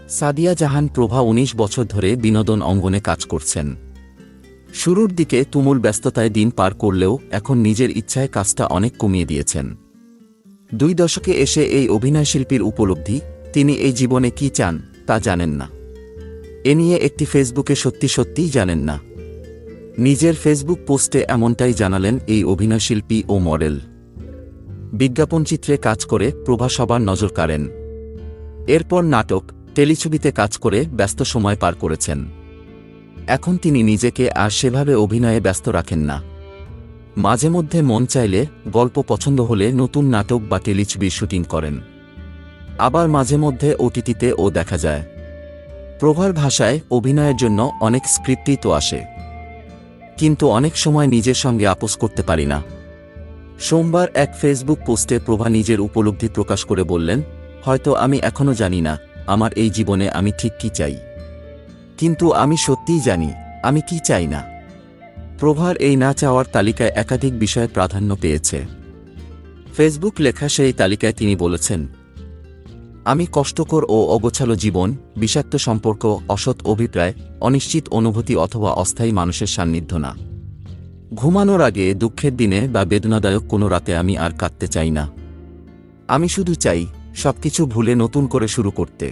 সাদিয়া জাহান প্রভা ১৯ বছর ধরে বিনোদন অঙ্গনে কাজ করছেন। শুরুর দিকে তুমুল ব্যস্ততায় দিন পার করলেও এখন নিজের ইচ্ছায় কাজটা অনেক কমিয়ে দিয়েছেন। ২ দশকে এসে এই অভিনয়শিল্পীর উপলব্ধি, তিনি এই জীবনে কি চান তা জানেন না। এ নিয়ে একটি ফেসবুকে সত্যিই জানেন না। নিজের ফেসবুক পোস্টে এমনটাই জানালেন এই অভিনয়শিল্পী ও মডেল। বিজ্ঞাপনচিত্রে কাজ করে প্রভা সবার নজর কাড়েন। এরপর নাটক, টেলিছবিতে কাজ করে ব্যস্ত সময় পার করেছেন। এখন তিনি নিজেকে আর সেভাবে অভিনয়ে ব্যস্ত রাখেন না। মাঝে মধ্যে মন চাইলে, গল্প পছন্দ হলে নতুন নাটক বা টেলিছবির শুটিং করেন। আবার মাঝে মধ্যে ওটিটিতে ও দেখা যায়। প্রভার ভাষায়, অভিনয়ের জন্য অনেক স্ক্রিপ্টই তো আসে, কিন্তু অনেক সময় নিজের সঙ্গে আপোস করতে পারি না। সোমবার এক ফেসবুক পোস্টে প্রভা নিজের উপলব্ধি প্রকাশ করে বললেন, হয়তো আমি এখনো জানি না আমার এই জীবনে আমি ঠিক কি চাই, কিন্তু আমি সত্যিই জানি আমি কি চাই না। প্রভার এই না চাওয়ার তালিকায় একাধিক বিষয় প্রাধান্য পেয়েছে। ফেসবুক লেখা সেই তালিকায় তিনি বলেছেন, আমি কষ্টকর ও অগোছালো জীবন, বিষাক্ত সম্পর্ক, অসৎ অভিপ্রায়, অনিশ্চিত অনুভূতি অথবা অস্থায়ী মানুষের সান্নিধ্য না। ঘুমানোর আগে, দুঃখের দিনে বা বেদনাদায়ক কোনো রাতে আমি আর কাঁদতে চাই না। আমি শুধু চাই সবকিছু ভুলে নতুন করে শুরু করতে।